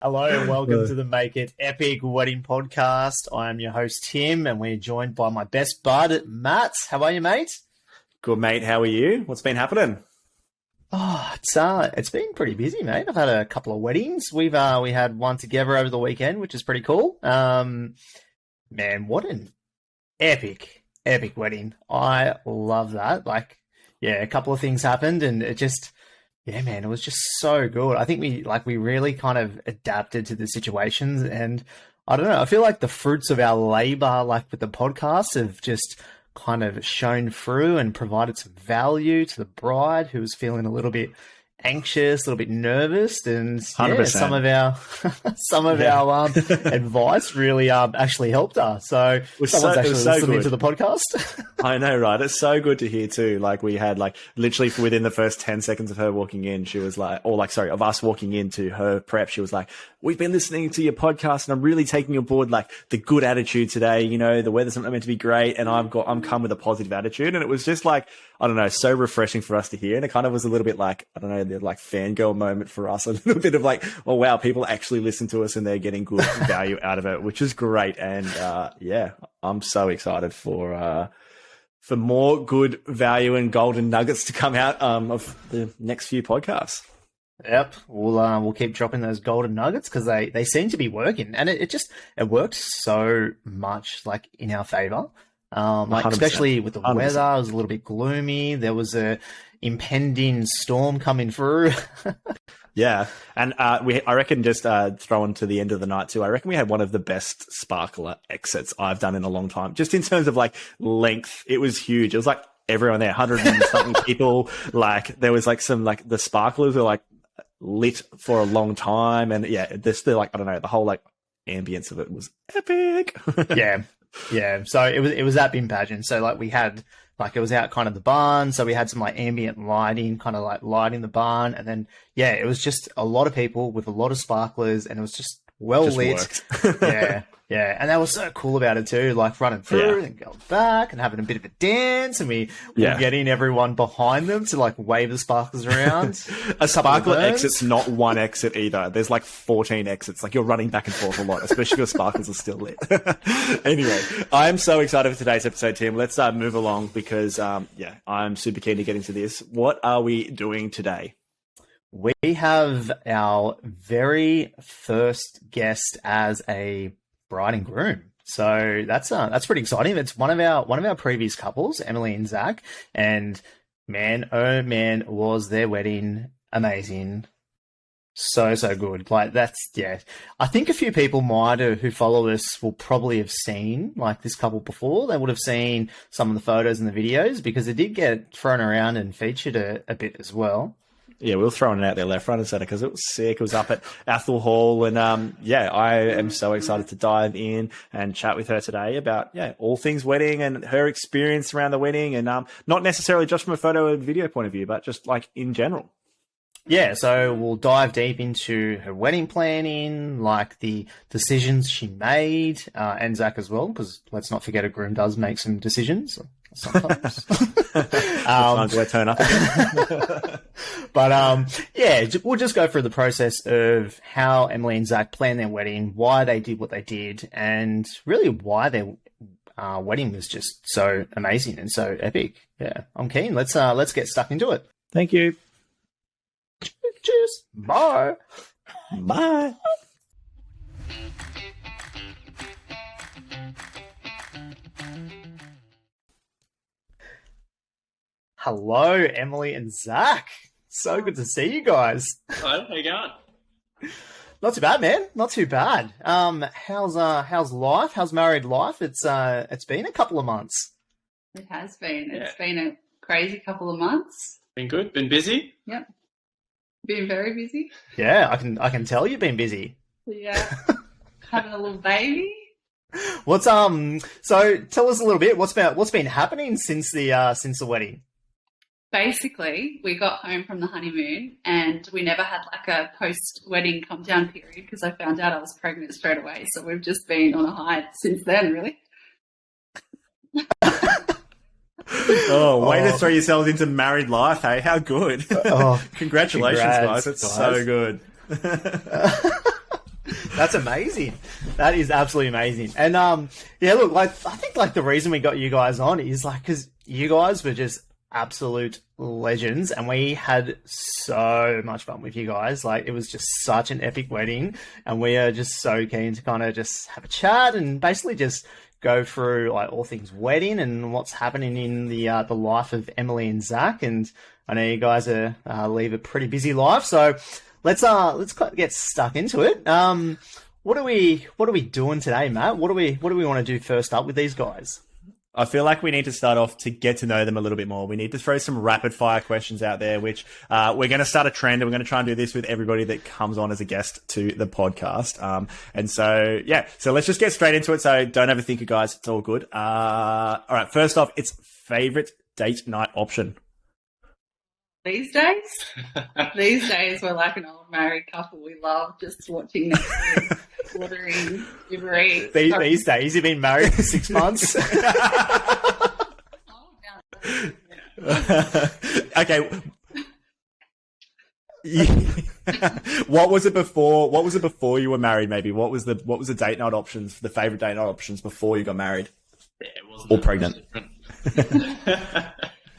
Hello and welcome to the Make It Epic Wedding Podcast. I am your host, Tim, and we're joined by my best bud, Matt. How are you, mate? Good, mate. How are you? What's been happening? Oh, it's been pretty busy, mate. I've had a couple of weddings. We had one together over the weekend, which is pretty cool. Man, what an epic wedding. I love that. A couple of things happened and it just... Yeah, man, it was just so good. I think we really kind of adapted to the situations, and I don't know, I feel like the fruits of our labor, with the podcast, have just kind of shown through and provided some value to the bride who was feeling a little bit anxious, a little bit nervous, and some of our advice really actually helped her. So someone's actually listening to the podcast. I know, right? It's so good to hear too. We had literally within the first 10 seconds of her walking in, she was of us walking into her prep, she was like, "We've been listening to your podcast and I'm really taking aboard the good attitude today. You know, the weather's not meant to be great and I'm come with a positive attitude." And it was just I don't know, so refreshing for us to hear. And it kind of was a little bit I don't know, the fangirl moment for us, a little bit of oh wow, people actually listen to us and they're getting good value out of it, which is great. And I'm so excited for more good value and golden nuggets to come out of the next few podcasts. Yep, we'll keep dropping those golden nuggets because they seem to be working, and it worked so much in our favor. Especially with the 100%. Weather, it was a little bit gloomy. There was a impending storm coming through. Yeah, and I reckon just throwing to the end of the night too, I reckon we had one of the best sparkler exits I've done in a long time. Just in terms of length, it was huge. It was everyone there, 100 and something people. There was some the sparklers were lit for a long time, and yeah, there's still I don't know, the whole ambience of it was epic. Yeah. So it was at Bin Pageant. So we had it was out kind of the barn, so we had some ambient lighting, kind of lighting the barn, and then it was just a lot of people with a lot of sparklers, and it was just well lit. Yeah, and that was so cool about it too, running through and going back and having a bit of a dance, and we were getting everyone behind them to wave the sparklers around. A sparkler exit's not one exit either. There's 14 exits. You're running back and forth a lot, especially if your sparklers are still lit. Anyway, I'm so excited for today's episode, Tim. Let's move along because I'm super keen to get into this. What are we doing today? We have our very first guest as a bride and groom. So that's pretty exciting. It's one of our previous couples, Emily and Zach, and man, oh man, was their wedding amazing. So good. I think a few people who follow us will probably have seen this couple before. They would have seen some of the photos and the videos because it did get thrown around and featured a bit as well. Yeah, we were throwing it out there left, right, and centre because it was sick. It was up at Athol Hall, and I am so excited to dive in and chat with her today about all things wedding and her experience around the wedding, and not necessarily just from a photo and video point of view, but just in general. Yeah, so we'll dive deep into her wedding planning, the decisions she made, and Zach as well, because let's not forget a groom does make some decisions. Sometimes. Sometimes we turn up again. But we'll just go through the process of how Emily and Zach planned their wedding, why they did what they did, and really why their wedding was just so amazing and so epic. Yeah, I'm keen. Let's get stuck into it. Thank you. Cheers. Bye. Bye. Hello, Emily and Zach. So good to see you guys. Hello, how you going? Not too bad, man. Not too bad. How's life? How's married life? It's been a couple of months. It has been. It's been a crazy couple of months. Been good. Been busy. Yep. Been very busy. Yeah, I can tell you've been busy. Yeah. Having a little baby. What's so tell us a little bit. What's been happening since the wedding? Basically, we got home from the honeymoon and we never had a post-wedding come-down period because I found out I was pregnant straight away. So we've just been on a high since then, really. Way to throw yourselves into married life, hey? How good. Congratulations, guys. It's so good. That's amazing. That is absolutely amazing. And yeah, look, like I think like the reason we got you guys on is like because you guys were just absolute legends, and we had so much fun with you guys. Like it was just such an epic wedding, and we are just so keen to kind of just have a chat and basically just go through like all things wedding and what's happening in the life of Emily and Zach. And I know you guys are lead a pretty busy life, so let's get stuck into it. What are we doing today, Matt? What do we want to do first up with these guys? I feel like we need to start off to get to know them a little bit more. We need to throw some rapid fire questions out there, which we're going to start a trend, and we're going to try and do this with everybody that comes on as a guest to the podcast. And so, yeah, so let's just get straight into it. So don't overthink it, guys. It's all good. All right. First off, it's favorite date night option. These days we're like an old married couple. We love just watching Netflix, ordering Uber Eats. These days, you've been married for 6 months. Okay. What was it before you were married? Maybe what was the date night options? The favorite date night options before you got married? Yeah, it wasn't or pregnant.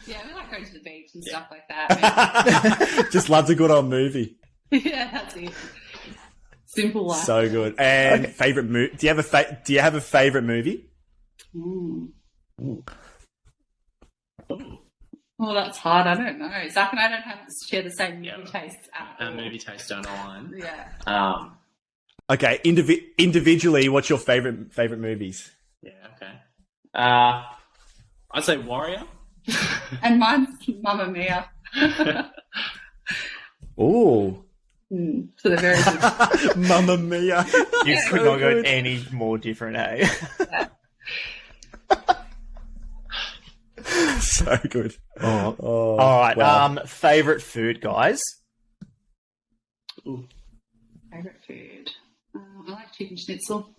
Yeah, we like going to the beach and stuff like that. Just loves a good old movie. Yeah, that's it. Simple life. So good. And favorite movie? Do you have a favorite movie? Ooh. Well, that's hard. I don't know. Zach and I don't share the same movie tastes at all. Our movie tastes don't align. Yeah. Okay. Individually, what's your favorite movies? Yeah. Okay. I'd say Warrior. And mine's Mamma Mia. Ooh. So they're very good. Mamma Mia. You could not go any more different, hey? Yeah. So good. Oh. Oh, All right. wow. Favorite food, guys? Ooh. Favorite food. I like chicken schnitzel.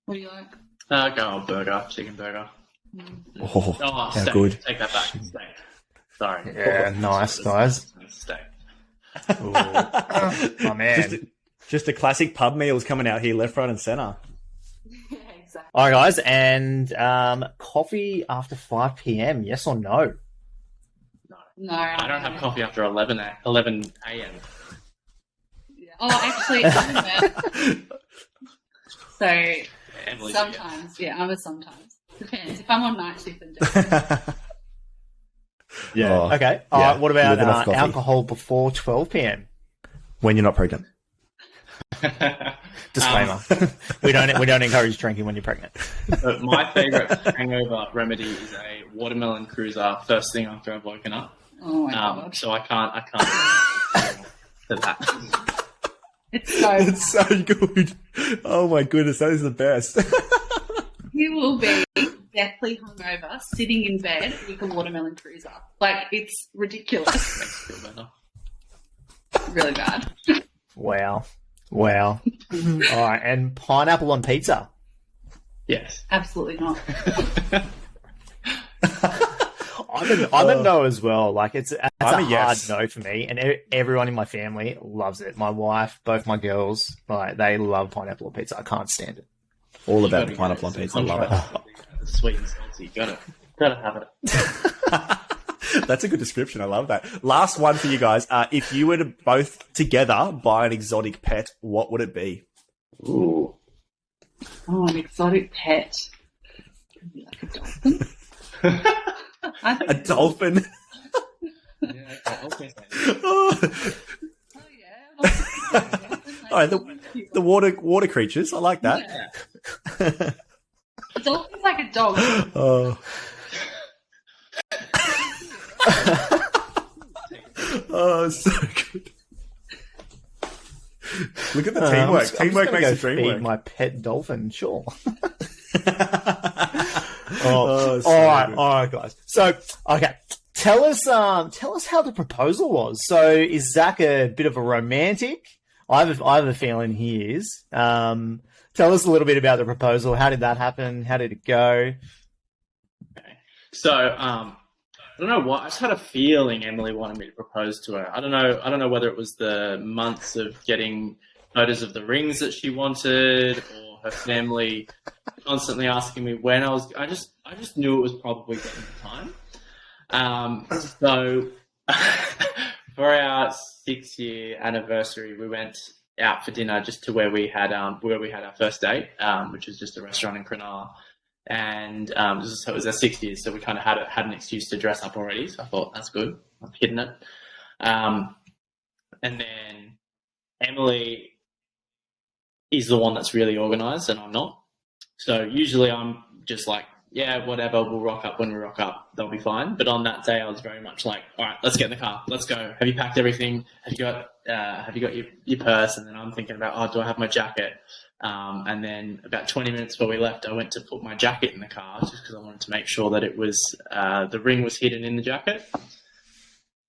What do you like? Go burger, chicken burger. Oh, how steak. good. Take that back. Steak. Sorry. Yeah, nice, guys. Steak. Ooh. Oh, man. Just a classic pub meals coming out here, left, right, and centre. Yeah, exactly. All right, guys. And coffee after 5 p.m., yes or no? No. I don't have coffee after 11 a.m. Yeah. Oh, actually, so Emily's sometimes, yeah, I'm a sometimes. Depends. If I'm on night shift, then definitely. Yeah. Oh, Okay. All right. What about living off coffee. alcohol before 12 p.m.? When you're not pregnant. Disclaimer: we don't encourage drinking when you're pregnant. But my favourite hangover remedy is a watermelon cruiser first thing after I've woken up. Oh my god! So I can't to that. It's so good. Oh my goodness, that is the best. You will be deathly hungover, sitting in bed with a watermelon cruiser. Like, it's ridiculous. Makes me feel better. Really bad. Wow. All right. And pineapple on pizza? Yes. Absolutely not. I'm a no as well. Like it's a hard yes. no for me, and everyone in my family loves it. My wife, both my girls, like they love pineapple on pizza. I can't stand it. All about the pineapple on pizza. I love it. Sweet and salty. Gotta have it. That's a good description. I love that. Last one for you guys. If you were to both together buy an exotic pet, what would it be? Ooh. Oh, an exotic pet. Maybe like a dolphin. A dolphin? Yeah, okay. Oh, Oh yeah. all right, the water creatures. I like that. Yeah. A dolphin's like a dog. Oh. Oh, so good. Look at the teamwork. Teamwork makes the dream work. My pet dolphin, sure. So all good. right, guys. So, okay, tell us how the proposal was. So, is Zach a bit of a romantic? I have a feeling he is. Tell us a little bit about the proposal. How did that happen? How did it go? Okay. So, I don't know what. I just had a feeling Emily wanted me to propose to her. I don't know whether it was the months of getting photos of the rings that she wanted, or her family constantly asking me when I was. I just knew it was probably getting time. So for our 6-year anniversary, we went out for dinner just to where we had our first date, which was just a restaurant in Cronulla. And so it was our 6 years, so we kind of had an excuse to dress up already. So I thought, that's good. I'm hitting it. And then Emily is the one that's really organised, and I'm not. So usually I'm just like, yeah, whatever, we'll rock up when we rock up. They'll be fine. But on that day, I was very much like, all right, let's get in the car. Let's go. Have you packed everything? Have you got your purse? And then I'm thinking about, oh, do I have my jacket? And then about 20 minutes before we left, I went to put my jacket in the car just because I wanted to make sure that it was the ring was hidden in the jacket.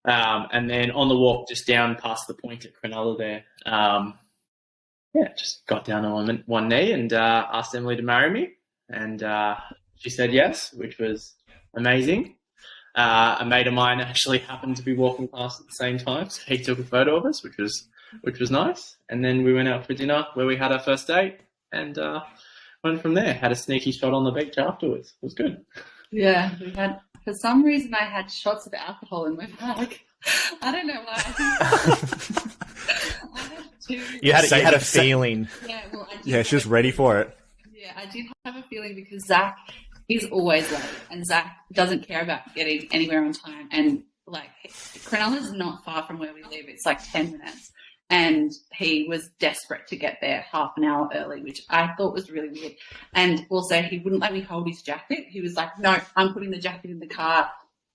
And then on the walk just down past the point at Cronulla there, just got down on one knee and asked Emily to marry me. And she said yes, which was amazing. A mate of mine actually happened to be walking past at the same time, so he took a photo of us, which was nice. And then we went out for dinner where we had our first date and went from there. Had a sneaky shot on the beach afterwards. It was good. Yeah, for some reason I had shots of alcohol in my bag. I don't know why. I had two. You had a feeling. Yeah, well, she was ready for it. Yeah, I did have a feeling because Zach is always late, and Zach doesn't care about getting anywhere on time. And like, Cronulla's not far from where we live; it's like 10 minutes. And he was desperate to get there half an hour early, which I thought was really weird. And also, he wouldn't let me hold his jacket. He was like, "No, I'm putting the jacket in the car."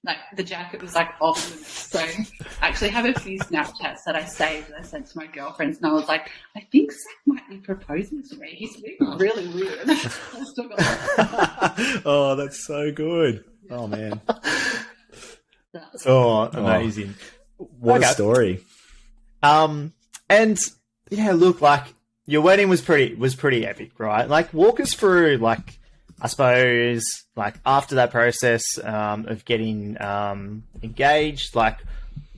Like, the jacket was like off limits. So I actually have a few Snapchats that I saved that I sent to my girlfriends, and I was like, I think Zach might be proposing to me. He's being really weird. I still got that. Oh, that's so good. Oh, man. Oh, amazing. What a story. And yeah, look, like, your wedding was pretty epic, right? Like, walk us through, like, I suppose, like, after that process of getting engaged, like,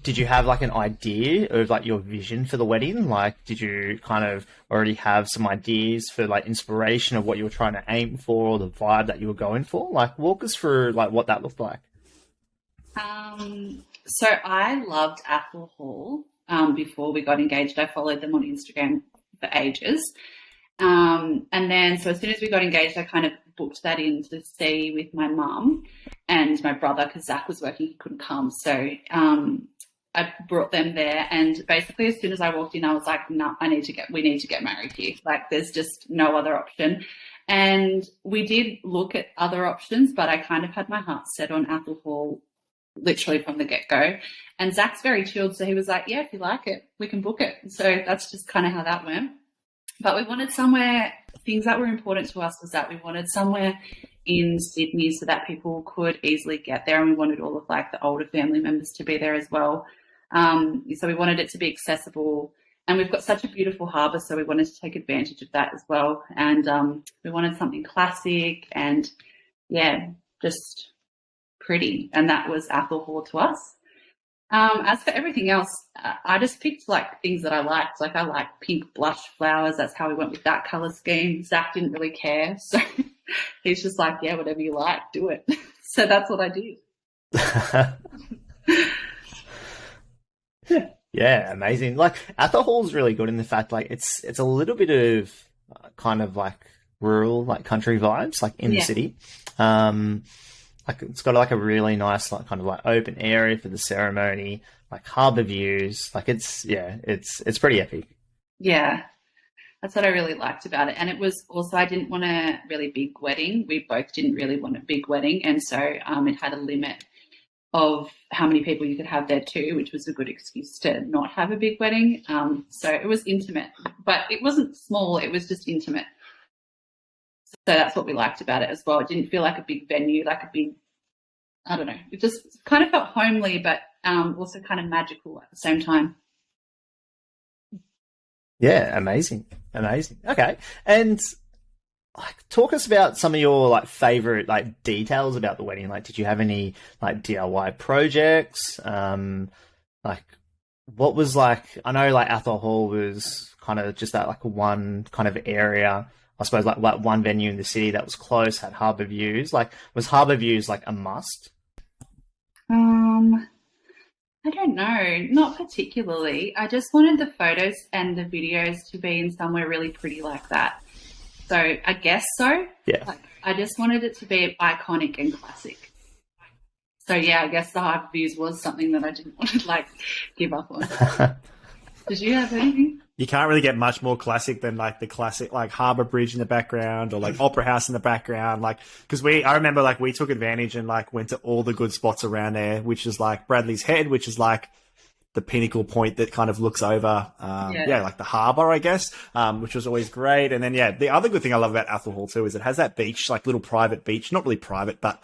did you have like an idea of like your vision for the wedding? Like, did you kind of already have some ideas for like inspiration of what you were trying to aim for, or the vibe that you were going for? Like, walk us through like what that looked like. So I loved Athol Hall. Before we got engaged, I followed them on Instagram for ages. And then, so as soon as we got engaged, I kind of booked that in to see with my mum and my brother, because Zach was working, he couldn't come. So I brought them there, and basically as soon as I walked in, I was like, no, we need to get married here. Like, there's just no other option. And we did look at other options, but I kind of had my heart set on Athol Hall literally from the get-go. And Zach's very chilled, so he was like, yeah, if you like it, we can book it. So that's just kind of how that went. But we wanted somewhere, things that were important to us was that we wanted somewhere in Sydney so that people could easily get there, and we wanted all of like the older family members to be there as well. So we wanted it to be accessible, and we've got such a beautiful harbour, so we wanted to take advantage of that as well. And we wanted something classic and, yeah, just pretty, and that was Athol Hall to us. As for everything else, I just picked like things that I liked. Like, I like pink blush flowers. That's how we went with that colour scheme. Zach didn't really care, so he's just like, yeah, whatever you like, do it. So that's what I did. Yeah, amazing. Like, Athol Hall's really good in the fact, like, it's a little bit of kind of like rural, like country vibes, like in the city. Like, it's got like a really nice, like, kind of like open area for the ceremony, like harbour views. Like, it's pretty epic. Yeah, that's what I really liked about it. And it was also, I didn't want a really big wedding. We both didn't really want a big wedding. And so it had a limit of how many people you could have there too, which was a good excuse to not have a big wedding. So it was intimate, but it wasn't small. It was just intimate. So that's what we liked about it as well. It didn't feel like a big venue, like a big, I don't know. It just kind of felt homely, but also kind of magical at the same time. Yeah, amazing. Okay. And like, talk us about some of your like favorite like details about the wedding. Like, did you have any like DIY projects? Like, what was like, I know like Athol Hall was kind of just that like one kind of area? I suppose like one venue in the city that was close, had harbour views. Like, was harbour views like a must? I don't know, not particularly. I just wanted the photos and the videos to be in somewhere really pretty like that. So I guess so. Yeah. Like, I just wanted it to be iconic and classic. So yeah, I guess the harbour views was something that I didn't want to like give up on. Did you have anything? You can't really get much more classic than like the classic like Harbour Bridge in the background or like Opera House in the background. Like, because I remember like we took advantage and like went to all the good spots around there, which is like Bradley's Head, which is like the pinnacle point that kind of looks over, like the harbour, I guess, which was always great. And then, the other good thing I love about Athol Hall too is it has that beach, like little private beach, not really private, but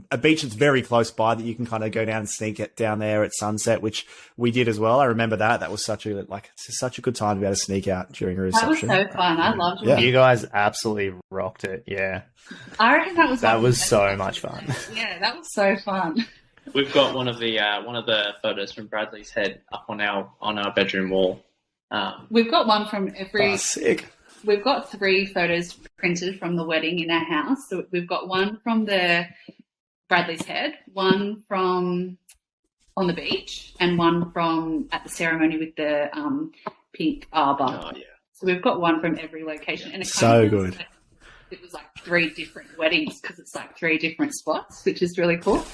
a beach that's very close by that you can kind of go down and sneak it down there at sunset, which we did as well. I remember that. That was such a good time to be able to sneak out during a reception. That was so fun. I loved it. Yeah. You guys absolutely rocked it. Yeah. I reckon that was so much fun. Yeah, that was so fun. We've got one of the photos from Bradley's Head up on our bedroom wall. We've got one from every. Oh, sick. We've got 3 photos printed from the wedding in our house. So we've got one from the Bradley's Head, one from on the beach, and one from at the ceremony with the pink arbor. Oh yeah. So we've got one from every location, and good. It was like 3 different weddings because it's like 3 different spots, which is really cool.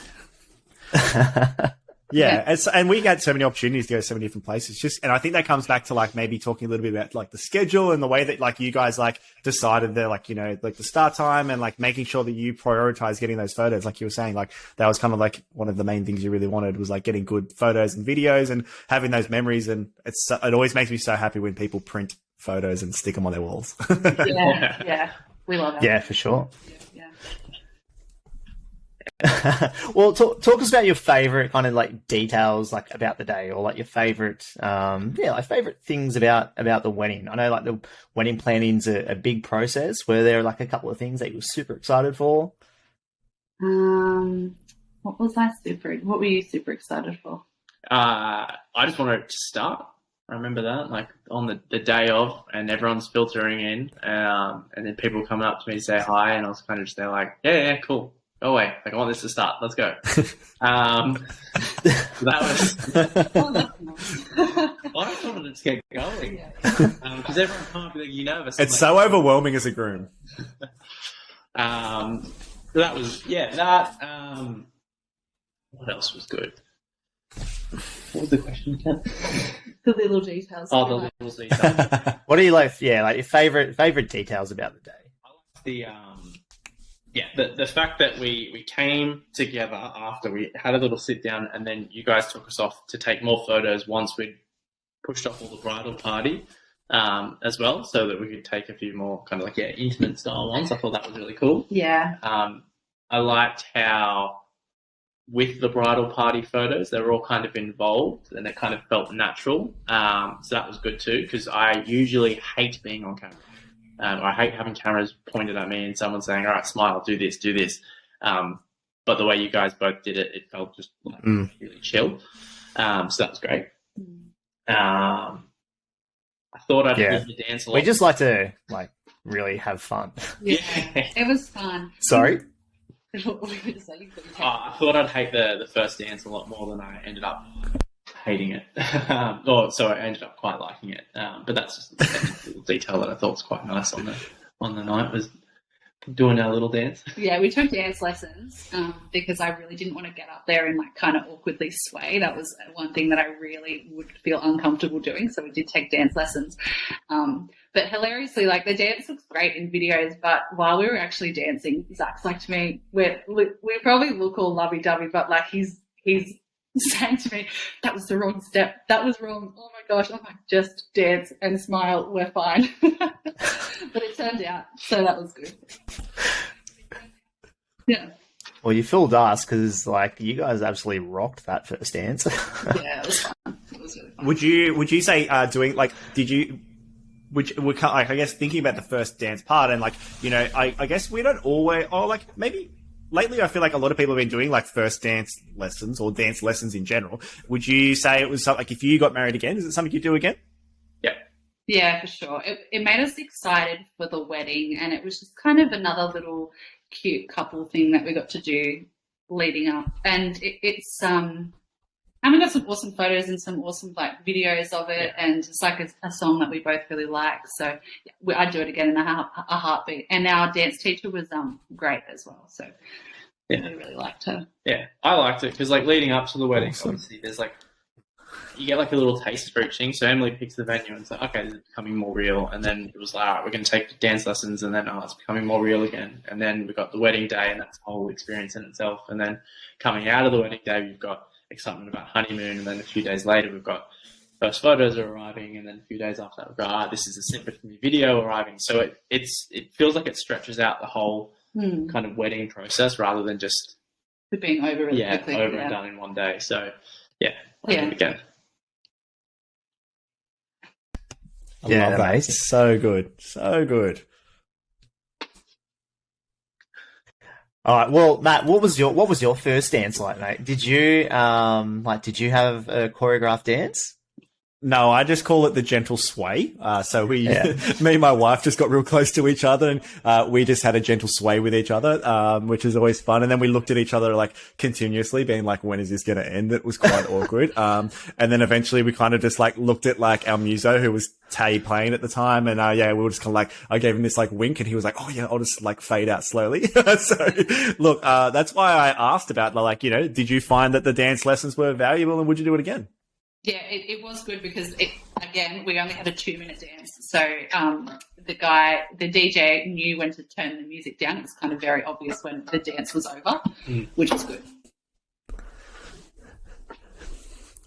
And we had so many opportunities to go to so many different places. And I think that comes back to like maybe talking a little bit about like the schedule and the way that like you guys like decided the like, you know, like the start time and like making sure that you prioritize getting those photos. Like you were saying, like that was kind of like one of the main things you really wanted was like getting good photos and videos and having those memories. And it always makes me so happy when people print photos and stick them on their walls. Yeah. We love it. Yeah, for sure. Yeah. Well, talk us about your favorite kind of like details like about the day, or like your favorite, like favorite things about the wedding. I know like the wedding planning's a big process. Were there like a couple of things that you were super excited for? What were you super excited for? I just wanted it to start. I remember that, like on the day of, and everyone's filtering in, and then people coming up to me to say hi, and I was kind of just there like, yeah, cool. Go away. Like, I want this to start. Let's go. That was... I just wanted it to get going. Because everyone can't be nervous. It's so overwhelming as a groom. That was... Yeah, that... what else was good? What was the question again? The little details. Oh, the little details. What do you like? Yeah, like your favorite details about the day. I like the fact that we came together after we had a little sit down, and then you guys took us off to take more photos once we'd pushed off all the bridal party as well, so that we could take a few more kind of like intimate style ones. I thought that was really cool. Yeah. I liked how with the bridal party photos, they were all kind of involved and it kind of felt natural. So that was good too, because I usually hate being on camera. I hate having cameras pointed at me and someone saying, all right, smile, do this. But the way you guys both did it, it felt just like really chill. So that was great. I thought I'd hear the dance a lot. We just like to like really have fun. Yeah, it was fun. Sorry? I thought I'd hate the first dance a lot more than I ended up hating it. I ended up quite liking it. But that's just a little detail that I thought was quite nice on the night, was doing our little dance. Yeah, we took dance lessons because I really didn't want to get up there and like kind of awkwardly sway. That was one thing that I really would feel uncomfortable doing. So we did take dance lessons. But hilariously, like the dance looks great in videos, but while we were actually dancing, Zach's like to me, we probably look all lovey-dovey, but like he's saying to me, that was the wrong step. That was wrong. Oh my gosh. I'm like, just dance and smile. We're fine. But it turned out. So that was good. Yeah. Well, you fooled us because like you guys absolutely rocked that first dance. Yeah, it was fun. It was really fun. Would you say doing like, did you... I guess thinking about the first dance part and like, you know, I guess we don't always, or like maybe lately I feel like a lot of people have been doing like first dance lessons or dance lessons in general. Would you say it was something like if you got married again, is it something you do again? Yeah. Yeah, for sure. It made us excited for the wedding, and it was just kind of another little cute couple thing that we got to do leading up. And and we got some awesome photos and some awesome like videos of it, and it's like a song that we both really like. So yeah, I'd do it again in a heartbeat. And our dance teacher was great as well. So Yeah. we really liked her. Yeah, I liked it because like leading up to the wedding, obviously there's like you get like a little taste for each thing. So Emily picks the venue and it's like, okay, this is becoming more real. And then it was like, all right, we're going to take dance lessons, and then it's becoming more real again. And then we got the wedding day, and that's a whole experience in itself. And then coming out of the wedding day, we've got excitement about honeymoon, and then a few days later we've got first photos are arriving, and then a few days after that we've got this is a snippet from the video arriving. So it feels like it stretches out the whole kind of wedding process rather than just being over really quickly. Over and done in one day. So again. I love that. It's so good. So good. All right. Well, Matt, what was your first dance like, mate? Did you did you have a choreographed dance? No, I just call it the gentle sway. So me and my wife just got real close to each other, and we just had a gentle sway with each other, which is always fun. And then we looked at each other like continuously, being like, when is this going to end? It was quite awkward. And then eventually we kind of just like looked at like our muso, who was Tay playing at the time, and we were just kind of like, I gave him this like wink, and he was like, oh yeah, I'll just like fade out slowly. So look, that's why I asked about like, did you find that the dance lessons were valuable, and would you do it again? Yeah, it was good because, again, we only had a 2-minute dance. So the DJ knew when to turn the music down. It was kind of very obvious when the dance was over, which was good.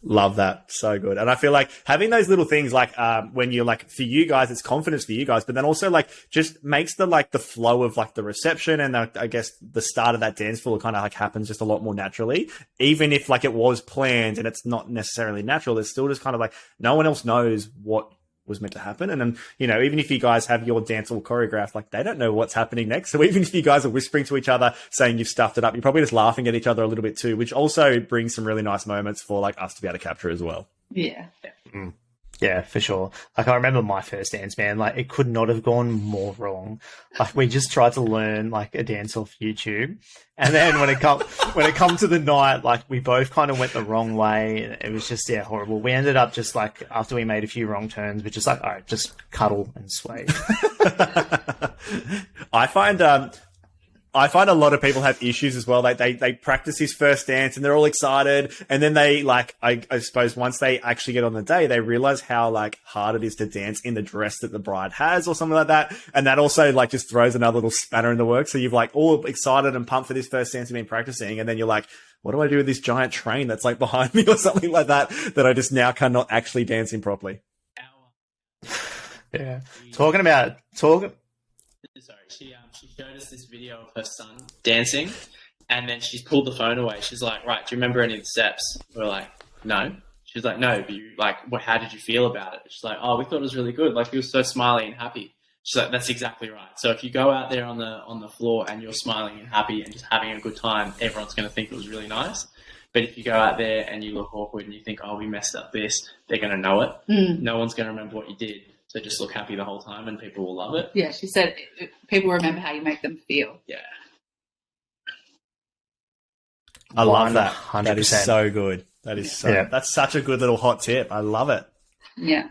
Love that. So good. And I feel like having those little things, like, when you're like, for you guys, it's confidence for you guys, but then also like just makes the flow of like the reception and I guess the start of that dance floor kind of like happens just a lot more naturally. Even if like it was planned and it's not necessarily natural, it's still just kind of like no one else knows what was meant to happen. And then, even if you guys have your dance all choreographed, like they don't know what's happening next. So even if you guys are whispering to each other saying you've stuffed it up, you're probably just laughing at each other a little bit too, which also brings some really nice moments for like us to be able to capture as well. Yeah. Yeah, for sure. Like I remember my first dance, man, like it could not have gone more wrong. Like we just tried to learn like a dance off YouTube. And then when it come to the night, like we both kind of went the wrong way. It was just, horrible. We ended up just like, after we made a few wrong turns, we're just like, all right, just cuddle and sway. I find a lot of people have issues as well. Like they practice his first dance and they're all excited. And then they like, I suppose once they actually get on the day, they realize how like hard it is to dance in the dress that the bride has or something like that. And that also like just throws another little spanner in the works. So you've like all excited and pumped for this first dance you've been practicing. And then you're like, what do I do with this giant train that's like behind me or something like that I just now cannot actually dance in properly. Yeah. She showed us this video of her son dancing, and then she's pulled the phone away. She's like, right, do you remember any of the steps? We're like, no. She's like, no, but you, like, how did you feel about it? She's like, oh, we thought it was really good. Like, he was so smiley and happy. She's like, that's exactly right. So if you go out there on the floor and you're smiling and happy and just having a good time, everyone's going to think it was really nice. But if you go out there and you look awkward and you think, oh, we messed up this, they're going to know it. No one's going to remember what you did. So just look happy the whole time and people will love it. Yeah, she said people remember how you make them feel. Yeah. I love that. 100%. That is so good. That is that's such a good little hot tip. I love it. Yeah.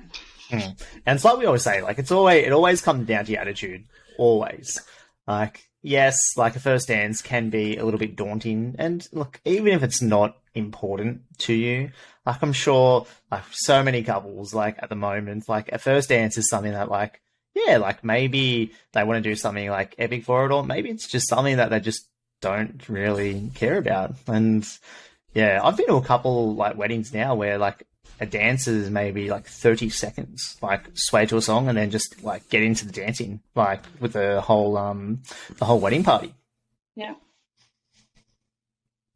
And it's like we always say, like it always comes down to your attitude. Always. Like, yes, like a first dance can be a little bit daunting. And look, even if it's not important to you, like I'm sure like so many couples like at the moment, like a first dance is something that like, like maybe they want to do something like epic for it, or maybe it's just something that they just don't really care about. And I've been to a couple like weddings now where like a dance is maybe like 30 seconds, like sway to a song and then just like get into the dancing, like with the whole wedding party. Yeah.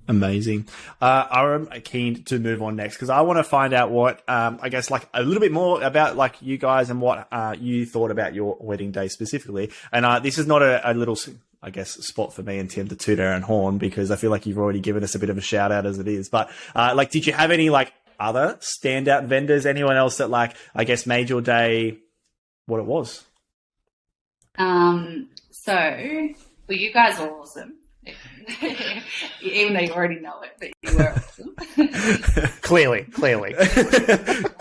Amazing. I'm keen to move on next because I want to find out what, I guess, like a little bit more about like you guys and what you thought about your wedding day specifically. And this is not a little, I guess, spot for me and Tim to toot our own horn because I feel like you've already given us a bit of a shout out as it is. But did you have any like other standout vendors? Anyone else that like I guess made your day what it was. So, well, you guys are awesome. Even though you already know it, but you were awesome. Clearly.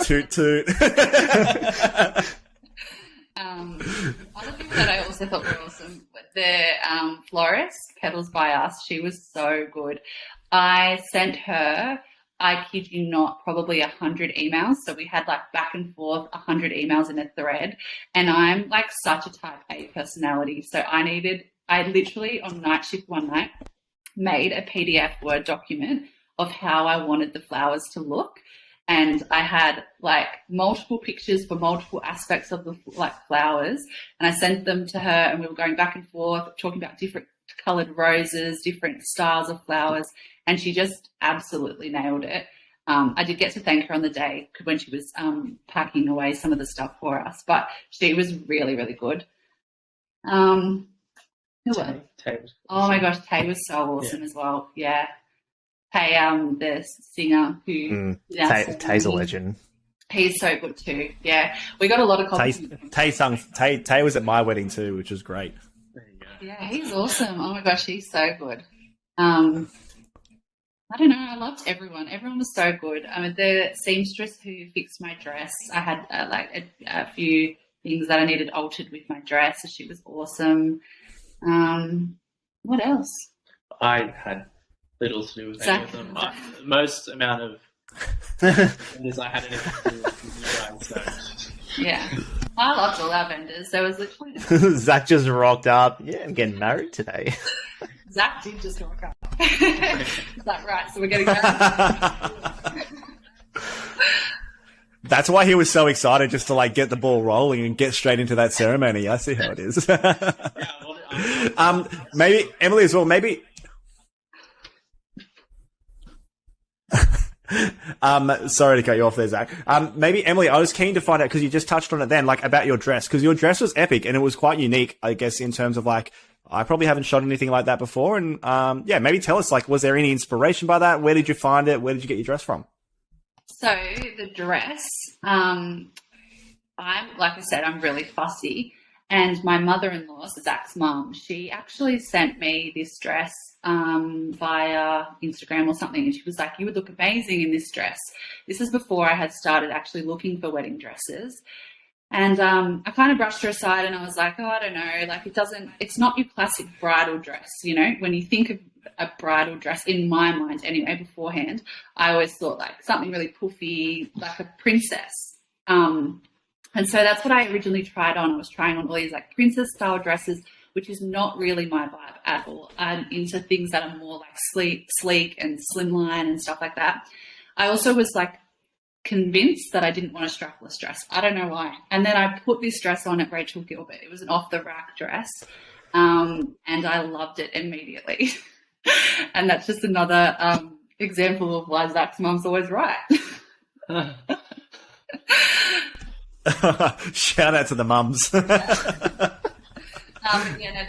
Toot toot. Other people that I also thought were awesome, the florist, Petals by Us, she was so good. I sent her, I kid you not, probably 100 emails. So we had like back and forth 100 emails in a thread. And I'm like such a type A personality. So I literally on night shift one night made a PDF Word document of how I wanted the flowers to look. And I had like multiple pictures for multiple aspects of the like flowers. And I sent them to her and we were going back and forth talking about different coloured roses, different styles of flowers. And she just absolutely nailed it. I did get to thank her on the day when she was packing away some of the stuff for us, but she was really, really good. Who was? Tay was Oh my gosh, Tay was so awesome as well. Yeah. Tay, the singer who Tay's a legend. He's so good too. Yeah. We got a lot of compliments. Tay was at my wedding too, which was great. there you go. Yeah, he's awesome. Oh my gosh, he's so good. I don't know. I loved everyone. Everyone was so good. I mean, the seamstress who fixed my dress, I had a few things that I needed altered with my dress, so she was awesome. What else? I had little to do with any of them. Most amount of vendors I had anything to do with you guys. So. Yeah. I loved all our vendors. There was literally... Zach just rocked up. Yeah, I'm getting married today. Zach did just rock up. Is that right? So we're getting married? That's why he was so excited just to like get the ball rolling and get straight into that ceremony. I see how it is. Maybe Emily as well. Maybe. Sorry to cut you off there, Zach. Maybe Emily, I was keen to find out because you just touched on it then, like about your dress, because your dress was epic and it was quite unique, I guess, in terms of like, I probably haven't shot anything like that before. And yeah, maybe tell us, like, was there any inspiration by that? Where did you find it? Where did you get your dress from? So the dress, like I said, I'm really fussy. And my mother-in-law, so Zach's mum, she actually sent me this dress via Instagram or something. And she was like, you would look amazing in this dress. This is before I had started actually looking for wedding dresses. And I kind of brushed her aside and I was like, oh, I don't know, like it's not your classic bridal dress, you know. When you think of a bridal dress, in my mind anyway, beforehand, I always thought like something really puffy, like a princess. And so that's what I originally tried on. I was trying on all these like princess style dresses, which is not really my vibe at all. I'm into things that are more like sleek and slimline and stuff like that. I also was like convinced that I didn't want a strapless dress. I don't know why. And then I put this dress on at Rachel Gilbert. It was an off-the-rack dress, and I loved it immediately. And that's just another example of why Zach's mum's always right. Shout out to the mums. The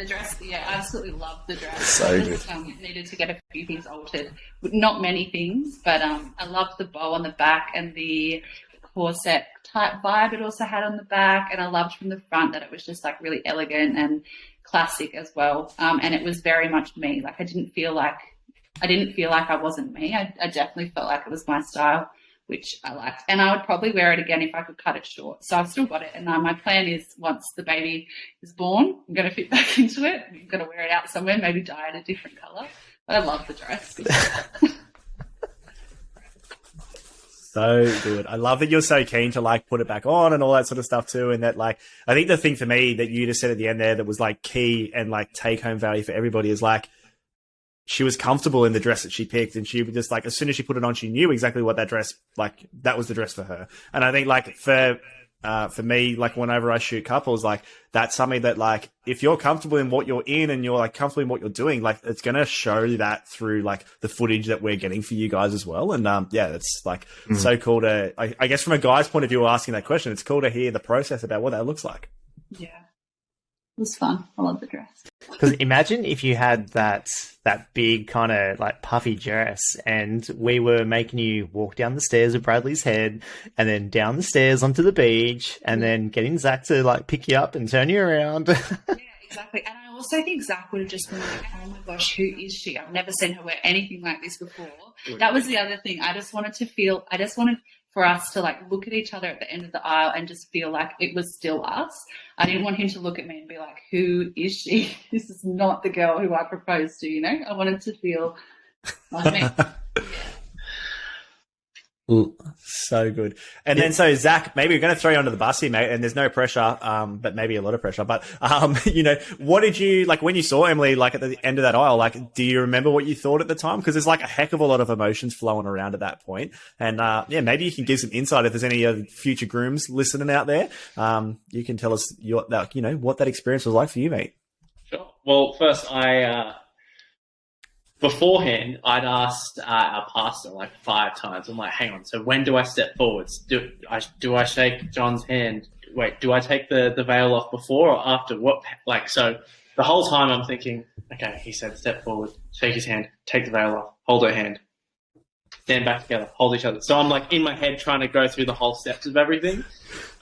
dress, I absolutely loved the dress. So I just, needed to get a few things altered. Not many things, but I loved the bow on the back and the corset type vibe it also had on the back. And I loved from the front that it was just like really elegant and classic as well. And it was very much me. Like I didn't feel like I wasn't me. I definitely felt like it was my style, which I liked. And I would probably wear it again if I could cut it short. So I've still got it. And my plan is once the baby is born, I'm going to fit back into it. I'm going to wear it out somewhere, maybe dye it a different colour. But I love the dress. So good. I love that you're so keen to like put it back on and all that sort of stuff too. And that like, I think the thing for me that you just said at the end there that was like key and like take home value for everybody is like, she was comfortable in the dress that she picked, and she would just like, as soon as she put it on, she knew exactly what that dress, like that was the dress for her. And I think like for me, like whenever I shoot couples, like that's something that like, if you're comfortable in what you're in and you're like comfortable in what you're doing, like it's going to show that through like the footage that we're getting for you guys as well. And yeah, it's like so cool to, I guess from a guy's point of view asking that question, it's cool to hear the process about what that looks like. Yeah. It was fun. I love the dress. Because imagine if you had that big kind of like puffy dress, and we were making you walk down the stairs with Bradley's head, and then down the stairs onto the beach, and then getting Zach to like pick you up and turn you around. Yeah, exactly. And I also think Zach would have just been like, oh my gosh, who is she? I've never seen her wear anything like this before. That was the other thing. I just wanted for us to like look at each other at the end of the aisle and just feel like it was still us. I didn't want him to look at me and be like, who is she? This is not the girl who I proposed to, you know? I wanted to feel like me. So good. And then, so Zach, maybe we're going to throw you under the bus here, mate, and there's no pressure, but maybe a lot of pressure. But, you know, what did you, like, when you saw Emily, like, at the end of that aisle, like, do you remember what you thought at the time? Because there's, like, a heck of a lot of emotions flowing around at that point. And, yeah, maybe you can give some insight if there's any future grooms listening out there. You can tell us what that experience was like for you, mate. Sure. Well, first, beforehand, I'd asked our pastor like 5 times. I'm like, hang on, so when do I step forwards? Do I shake John's hand? Wait, do I take the veil off before or after? What? Like, so the whole time I'm thinking, okay, he said step forward, shake his hand, take the veil off, hold her hand, stand back together, hold each other. So I'm like in my head trying to go through the whole steps of everything.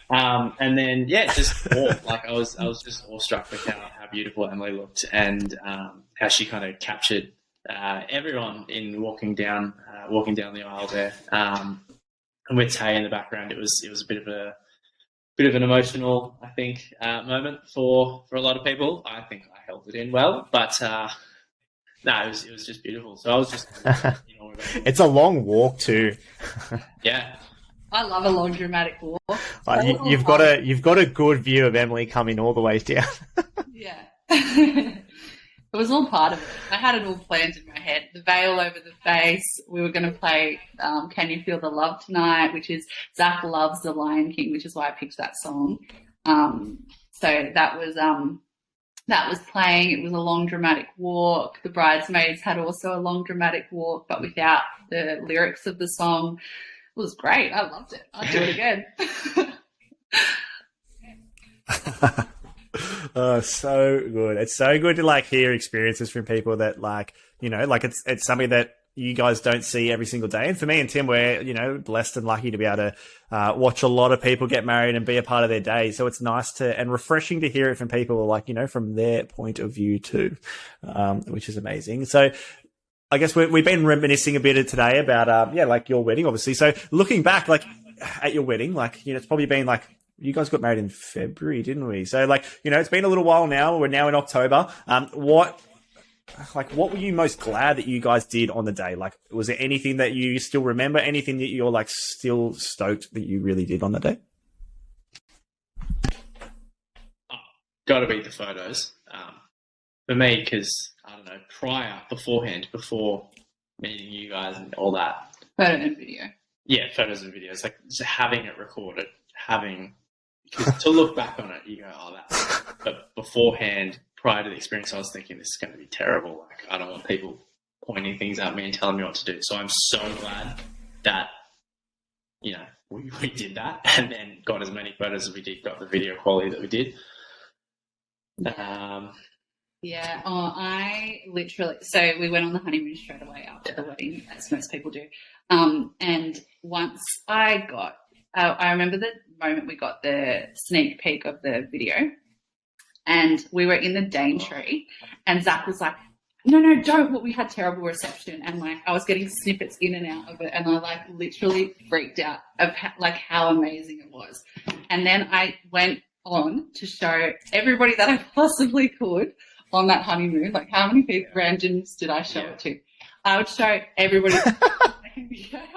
And then, yeah, just like I was just awestruck with how beautiful Emily looked, and how she kind of captured everyone in walking down the aisle there, and with Tay in the background, it was a bit of an emotional, I think, moment for a lot of people. I think I held it in well, but no, it was just beautiful. So I was just, it's a long walk too. Yeah, I love a long dramatic walk. You've got a good view of Emily coming all the way down. Yeah. It was all part of it. I had it all planned in my head. The veil over the face. We were going to play Can You Feel the Love Tonight, which is Zach loves The Lion King, which is why I picked that song. So that was playing. It was a long dramatic walk. The bridesmaids had also a long dramatic walk, but without the lyrics of the song. It was great. I loved it. I'd do it again. Oh, so good. It's so good to like hear experiences from people that like, like it's something that you guys don't see every single day. And for me and Tim, we're, blessed and lucky to be able to watch a lot of people get married and be a part of their day. So it's nice and refreshing to hear it from people like, from their point of view too, which is amazing. So I guess we've been reminiscing a bit today about, like your wedding, obviously. So looking back, like at your wedding, like, it's probably been like, you guys got married in February, didn't we? So like, it's been a little while now. We're now in October. What were you most glad that you guys did on the day? Like, was there anything that you still remember? Anything that you're like still stoked that you really did on the day? Got to be the photos. For me, because I don't know, before meeting you guys and all that. Photo and video. Yeah, photos and videos. Like just having it recorded, because to look back on it, you go, oh, that's. But beforehand, prior to the experience, I was thinking this is going to be terrible. Like I don't want people pointing things at me and telling me what to do. So I'm so glad that we did that, and then got as many photos as we did, got the video quality that we did. Yeah, I literally, so we went on the honeymoon straight away after the wedding, as most people do. And once I remember the moment we got the sneak peek of the video, and we were in the Daintree, and Zach was like, no, don't. Well, we had terrible reception, and like I was getting snippets in and out of it, and I like literally freaked out of how amazing it was. And then I went on to show everybody that I possibly could on that honeymoon. Like how many people, randoms did I show it to? I would show everybody. I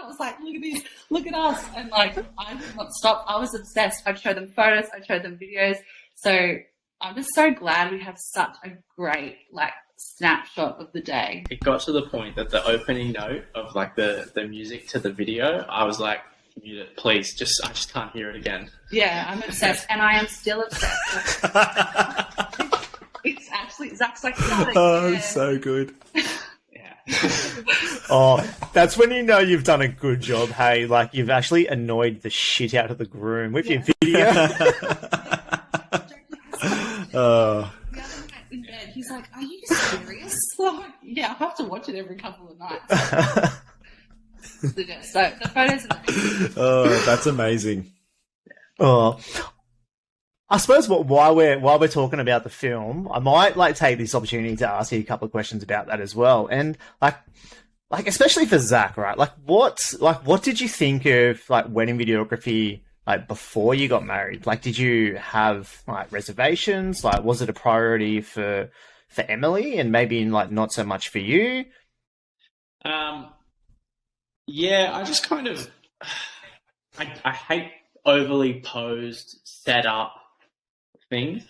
was like, look at this, look at us. And like, I did not stop. I was obsessed. I'd show them photos. I'd show them videos. So I'm just so glad we have such a great like snapshot of the day. It got to the point that the opening note of like the music to the video, I was like, mute it, please. I just can't hear it again. Yeah, I'm obsessed, and I am still obsessed. It's actually Zach's like, oh, so good. Oh, that's when you know you've done a good job. Hey, like you've actually annoyed the shit out of the groom with your video. Oh. in bed. He's like, "Are you serious?" I'm like, yeah, I have to watch it every couple of nights. So the photos are amazing. Oh, that's amazing. Oh, I suppose while we're talking about the film, I might like take this opportunity to ask you a couple of questions about that as well. And like especially for Zach, right? What did you think of like wedding videography like before you got married? Like, did you have like reservations? Like, was it a priority for Emily and maybe like not so much for you? Yeah, I just kind of I hate overly posed, set up things.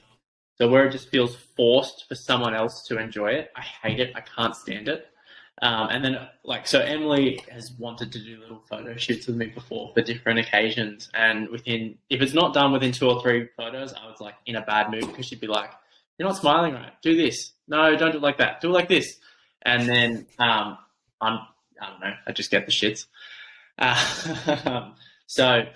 So where it just feels forced for someone else to enjoy it, I hate it. I can't stand it. And then, like, so Emily has wanted to do little photo shoots with me before for different occasions. And if it's not done within 2 or 3 photos, I was like in a bad mood because she'd be like, "You're not smiling right. Do this. No, don't do it like that. Do it like this." And then I don't know. I just get the shits. So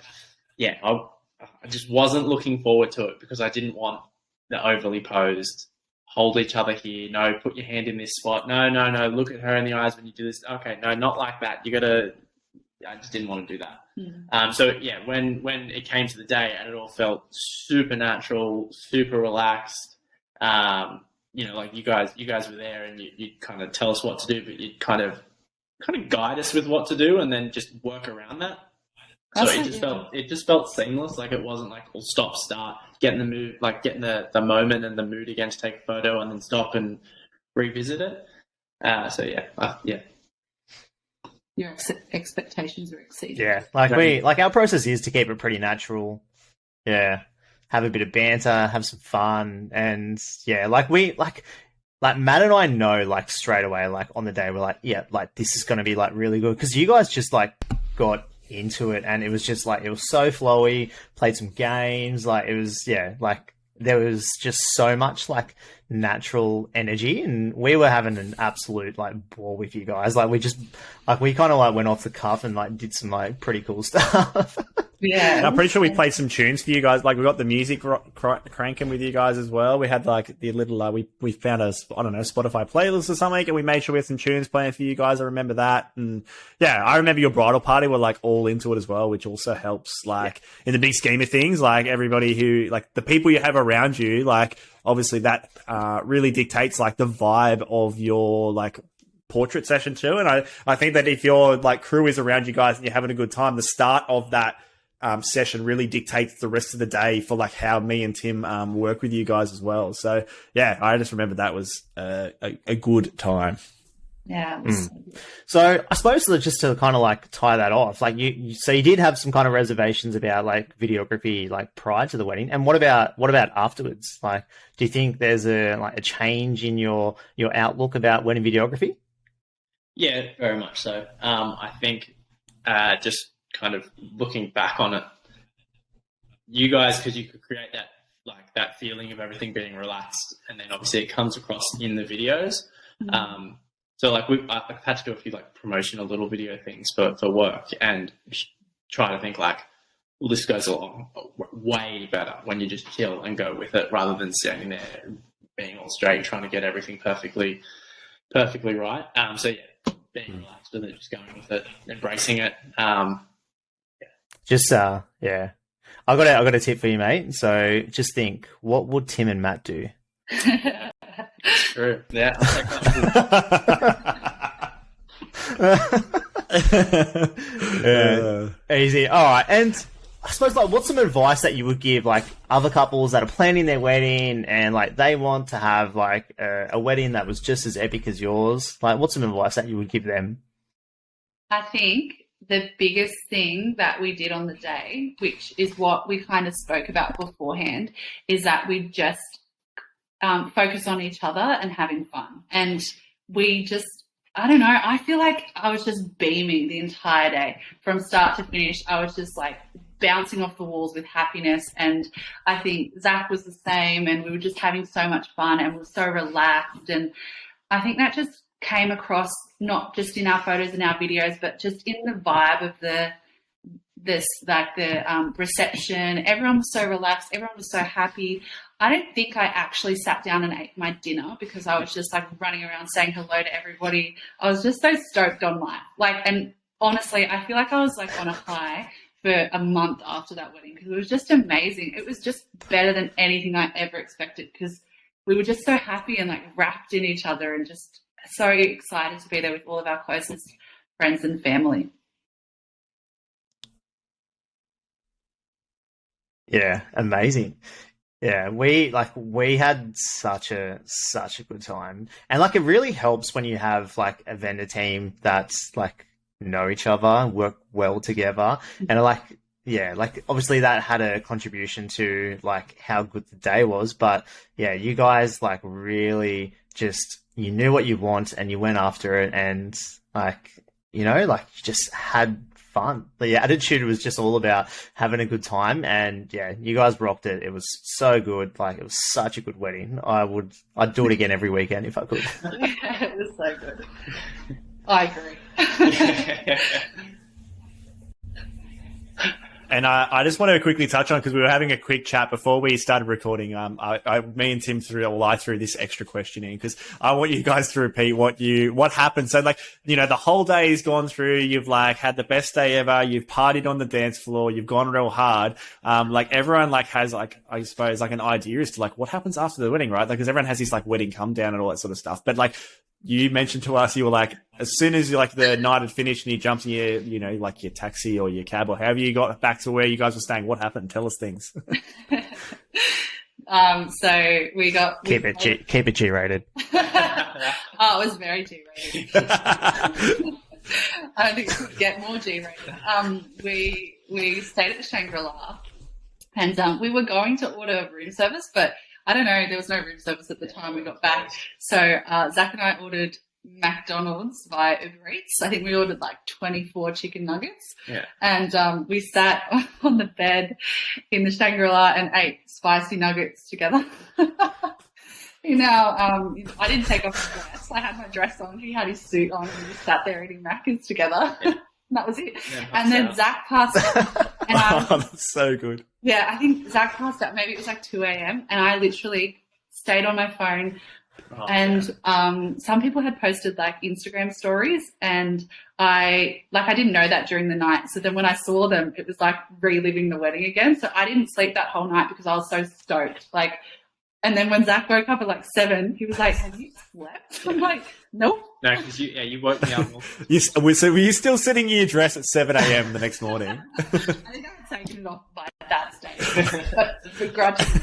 yeah, I just wasn't looking forward to it because I didn't want the overly posed, hold each other here. No, put your hand in this spot. No, look at her in the eyes when you do this. Okay, no, not like that. I just didn't want to do that. Mm. So yeah, when it came to the day and it all felt super natural, super relaxed, like you guys were there and you'd kind of tell us what to do, but you'd kind of guide us with what to do and then just work around that. So it just felt seamless. Like it wasn't like, we'll stop, start, get in the mood, like getting the moment and the mood again to take a photo and then stop and revisit it. So yeah. Your expectations are exceeded. Yeah, our process is to keep it pretty natural. Yeah, have a bit of banter, have some fun, and yeah, like Matt and I know like straight away, like on the day we're like, yeah, like this is going to be like really good because you guys just like got into it and it was just like, it was so flowy, played some games, like it was, yeah, like there was just so much like natural energy and we were having an absolute like ball with you guys. Like we kind of like went off the cuff and like did some like pretty cool stuff. Yeah, and I'm pretty sure we played some tunes for you guys. Like we got the music cranking with you guys as well. We had like the little we found a Spotify playlist or something, and we made sure we had some tunes playing for you guys. I remember that, and yeah, I remember your bridal party were like all into it as well, which also helps. Like in the big scheme of things, like everybody who like the people you have around you, like obviously that really dictates like the vibe of your like portrait session too. And I think that if your like crew is around you guys and you're having a good time, the start of that session really dictates the rest of the day for like how me and Tim work with you guys as well. So yeah, I just remember that was a good time. Yeah. So I suppose that just to kind of like tie that off, like you did have some kind of reservations about like videography like prior to the wedding, and what about afterwards? Like, do you think there's a change in your outlook about wedding videography? Yeah, very much so. I think just kind of looking back on it, you guys, because you could create that feeling of everything being relaxed, and then obviously it comes across in the videos. Mm-hmm. So like I've had to do a few like promotional little video things for work, and try to think like, well, this goes along way better when you just chill and go with it rather than standing there being all straight trying to get everything perfectly right. So yeah, being relaxed with it, just going with it, embracing it. Just yeah, I got a tip for you, mate. So just think, what would Tim and Matt do? True. Yeah. Easy. All right. And I suppose like, what's some advice that you would give like other couples that are planning their wedding and like they want to have like a wedding that was just as epic as yours? Like, what's some advice that you would give them? I think the biggest thing that we did on the day, which is what we kind of spoke about beforehand, is that we just focus on each other and having fun. And we just, I don't know, I feel like I was just beaming the entire day from start to finish. I was just like bouncing off the walls with happiness. And I think Zach was the same, and we were just having so much fun and we were so relaxed. And I think that just came across not just in our photos and our videos, but just in the vibe of the reception. Everyone was so relaxed. Everyone was so happy. I don't think I actually sat down and ate my dinner because I was just like running around saying hello to everybody. I was just so stoked on life. Like, and honestly, I feel like I was like on a high for a month after that wedding because it was just amazing. It was just better than anything I ever expected because we were just so happy and like wrapped in each other and just so excited to be there with all of our closest friends and family. Yeah, amazing. Yeah, we had such a good time. And like it really helps when you have like a vendor team that's like know each other, work well together. And like obviously that had a contribution to like how good the day was, but yeah, you guys like really just you knew what you want and you went after it and like you just had fun. The attitude was just all about having a good time, and yeah, you guys rocked it. It was so good. Like it was such a good wedding. I'd do it again every weekend if I could. Yeah, it was so good. I agree. And I just want to quickly touch on, because we were having a quick chat before we started recording. Me and Tim threw this extra question in because I want you guys to repeat what happened. So like, the whole day's gone through. You've like had the best day ever. You've partied on the dance floor. You've gone real hard. Like everyone like has like, I suppose like an idea as to like what happens after the wedding, right? Like, because everyone has this like wedding come down and all that sort of stuff. But like, you mentioned to us, you were like, as soon as like the night had finished and you jumped in your, like your taxi or your cab or however you got back to where you guys were staying, what happened? Tell us things. So we got keep it G rated. Oh, it was very G rated. I don't think it could get more G rated. We stayed at the Shangri-La, and we were going to order room service, but I don't know, there was no room service at the time we got back. So Zach and I ordered McDonald's via Uber Eats. I think we ordered like 24 chicken nuggets. Yeah. And we sat on the bed in the Shangri-La and ate spicy nuggets together. I didn't take off my dress. I had my dress on. He had his suit on, and we just sat there eating Maccas together. Yeah. That was it. And then Zach passed out. And that's so good. Yeah, I think Zach passed out. Maybe it was like 2 a.m. And I literally stayed on my phone. Some people had posted like Instagram stories, and I didn't know that during the night. So then when I saw them, it was like reliving the wedding again. So I didn't sleep that whole night because I was so stoked. And then when Zach woke up at like 7, he was like, "Have you slept?" I'm like, "Nope." No, because you woke me up. So were you still sitting in your dress at 7 a.m. the next morning? I think I had taken it off by that stage, but begrudgingly.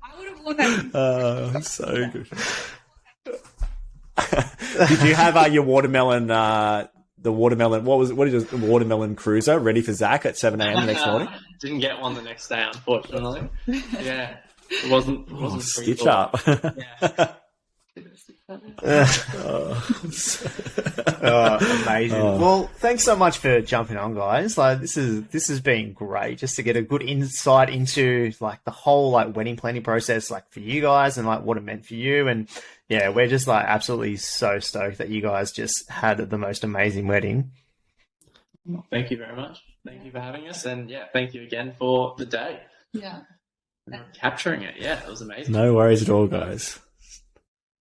I would have worn that. So good. Did you have your watermelon? The watermelon. What is the watermelon cruiser ready for Zach at 7 a.m. the next morning? Didn't get one the next day, unfortunately. Yeah, it wasn't stitch up. Yeah. Amazing. Well, thanks so much for jumping on, guys. Like this has been great just to get a good insight into like the whole like wedding planning process, like for you guys and like what it meant for you. And yeah, we're just like absolutely so stoked that you guys just had the most amazing wedding. Thank you very much. Thank you for having us, and yeah, thank you again for the day. Yeah. Capturing it. Yeah, it was amazing. No worries at all, guys.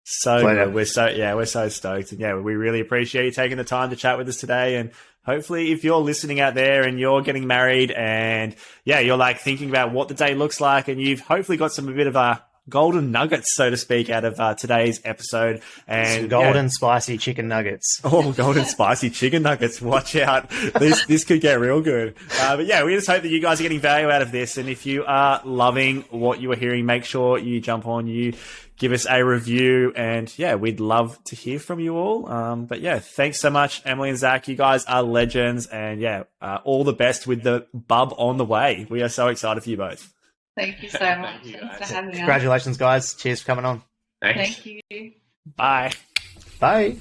So good. We're so stoked, and yeah, we really appreciate you taking the time to chat with us today. And hopefully, if you're listening out there and you're getting married, and yeah, you're like thinking about what the day looks like, and you've hopefully got a bit of golden nuggets, so to speak, out of today's episode. And some golden spicy chicken nuggets. Oh, golden spicy chicken nuggets. Watch out. This could get real good. But yeah, we just hope that you guys are getting value out of this. And if you are loving what you are hearing, make sure you jump on, you give us a review. And yeah, we'd love to hear from you all. But yeah, thanks so much, Emily and Zach. You guys are legends. And yeah, all the best with the bub on the way. We are so excited for you both. Thank you so much. Thanks for having us. Congratulations, guys. Cheers for coming on. Thanks. Thank you. Bye. Bye.